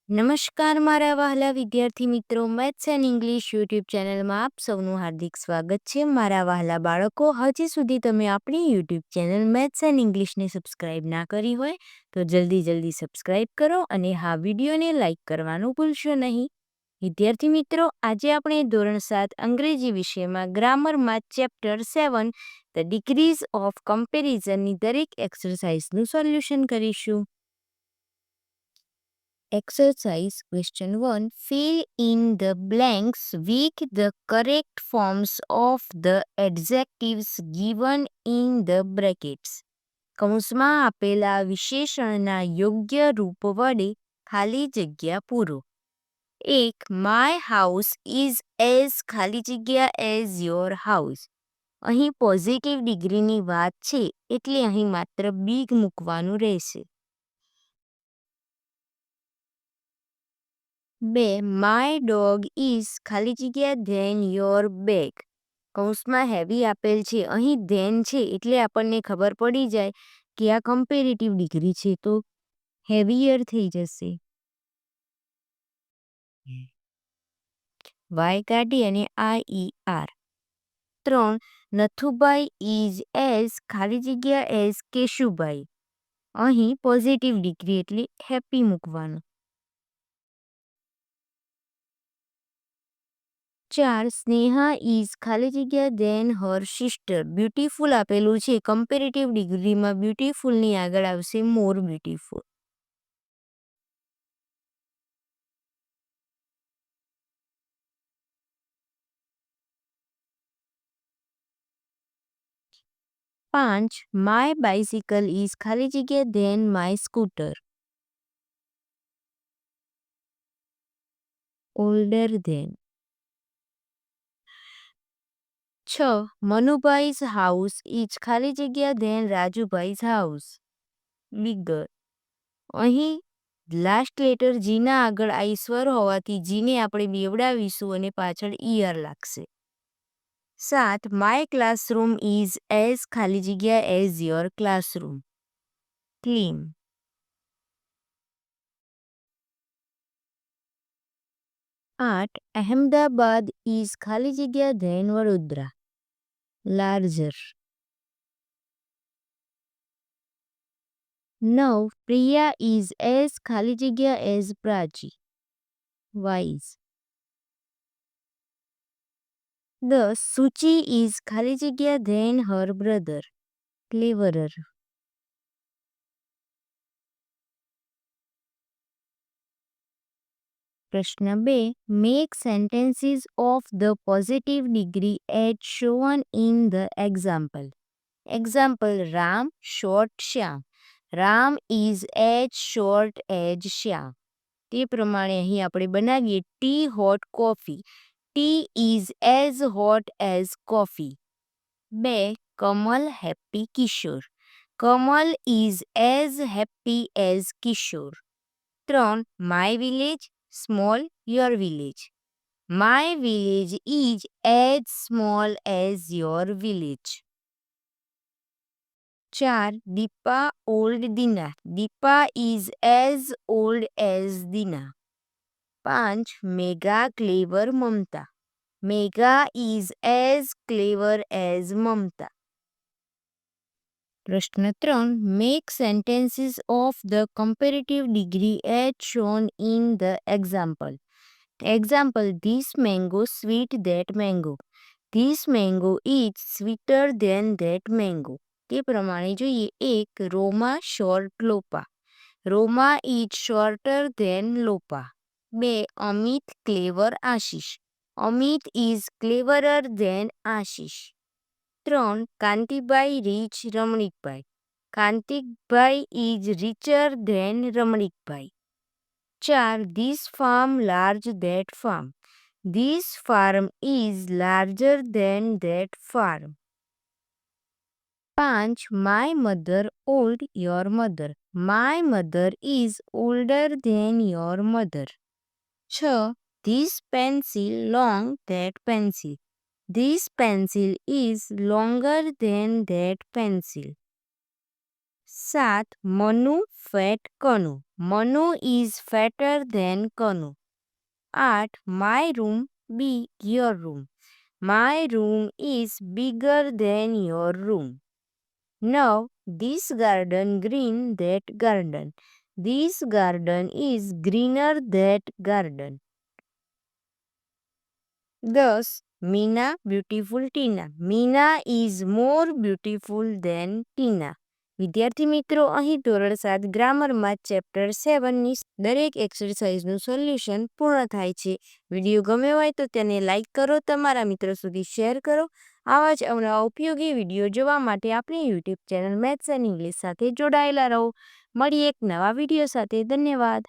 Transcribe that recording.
નમસ્કાર મારા વહાલા વિદ્યાર્થી મિત્રો, મેથ્સ એન્ડ ઇંગ્લિશ યુટ્યુબ ચેનલમાં આપ સૌનું હાર્દિક સ્વાગત છે. મારા વહાલા બાળકો, હજી સુધી તમે આપણી યુટ્યુબ ચેનલ મેથ્સ એન્ડ ઇંગ્લિશને સબસ્ક્રાઇબ ના કરી હોય તો જલ્દી સબસ્ક્રાઇબ કરો અને હા, વિડીયોને લાઇક કરવાનું ભૂલશો નહીં. વિદ્યાર્થી મિત્રો, આજે આપણે ધોરણ 7 અંગ્રેજી વિષયમાં ગ્રામરમાં ચેપ્ટર 7 ધ ડિગ્રીઝ ઓફ કમ્પેરિઝનની દરેક એક્સરસાઇઝનું સોલ્યુશન કરીશું. Exercise question 1. Fill in the blanks with the correct forms of the adjectives given in the brackets. કૌંસમાં આપેલા વિશેષણના યોગ્ય રૂપ વડે ખાલી જગ્યા પૂરો. 1. My house is as ખાલી જગ્યા as your house. અહીં પોઝિટિવ ડિગ્રીની વાત છે એટલે અહીં માત્ર બિગ મૂકવાનું રહેશે. 2. માય ડોગ ઇઝ ખાલી જગ્યા ધેન યોર બેગ. કૌંસમાં હેવી આપેલ છે, અહીં ધેન છે એટલે આપણને ખબર પડી જાય કે આ કમ્પેરેટિવ ડિગ્રી છે તો હેવીયર થઈ જશે. વાય કાઢી અને IER. 3. નથુભાઈ ઇઝ એઝ ખાલી જગ્યા એઝ કેશુભાઈ. અહીં પોઝિટિવ ડિગ્રી એટલે હેપી મૂકવાનું. 4. સ્નેહા ઇઝ ખાલી જગ્યા ધેન હર સિસ્ટર. બ્યુટીફુલ આપેલું છે, કમ્પેરેટિવ ડિગ્રીમાં બ્યુટીફુલની આગળ આવશે more beautiful. 5. My bicycle is ખાલી જગ્યા than my scooter. Older than. 6. Manubhai's house is ખાલી જગ્યા ધેન રાજુભાઈઝ હાઉસ. બિગર. અહીં લાસ્ટ લેટર જીના આગળ આઈ સ્વર હોવાથી જીને આપણે બેવડાવીશું અને પાછળ ઈયર લાગશે. 7. માય ક્લાસરૂમ ઇઝ એઝ ખાલી જગ્યા as your classroom. Clean. 8. Ahmedabad is ખાલી જગ્યા than Vadodara. Larger. 9. Priya is as ખાલી જગ્યા as Prachi. Wise. 10. Suchi is ખાલી જગ્યા ધેન હર બ્રધર. ક્લેવરર. પ્રશ્ન 2. Make sentences of the positive degree as shown in the example. Example: Ram short Shyam. Ram is as short as Shyam. તે પ્રમાણે અહીં આપણે બનાવીએ tea hot coffee. Tea is as hot as coffee. 2. Kamal happy Kishore. Kamal is as happy as Kishore. 3. My village small your village. My village is as small as your village. 4. Deepa old Dina. Deepa is as old as Dina. 5. Megha clever Mamata. Megha is as clever as Mamata. પ્રશ્ન 3. Make sentences of the comparative degree as shown in the example. Example: this mango sweet that mango. This mango is sweeter than that mango. તે પ્રમાણે જોઈએ. 1. Roma short Lopa. Roma is shorter than Lopa. 2. Amit clever Ashish. Amit is cleverer than Ashish. 3. Kantibhai rich Ramnikbhai. Kantibhai is richer than Ramnikbhai. 4. This farm large that farm. This farm is larger than that farm. 5. My mother old your mother. My mother is older than your mother. 6. This pencil long that pencil. This pencil is longer than that pencil. 7. Manu fat Kanu. Manu is fatter than Kanu. 8. My room B. Your room. My room is bigger than your room. 9. This garden green that garden. This garden is greener that garden. 10. Meena beautiful Tina. Meena is more beautiful than Tina. વિદ્યાર્થી મિત્રો, અહીં ધોરણ 7 ગ્રામરમાં chapter 7ની દરેક એક્સરસાઇઝનું solution પૂર્ણ થાય છે. Video ગમ્યો હોય તો તેને લાઇક કરો, તમારા મિત્રો સુધી શેર કરો. આવા જ અવનવા ઉપયોગી વિડીયો જોવા માટે આપણી YouTube channel maths and English સાથે જોડાયેલા રહો. મળીએ એક નવા વિડીયો સાથે. ધન્યવાદ.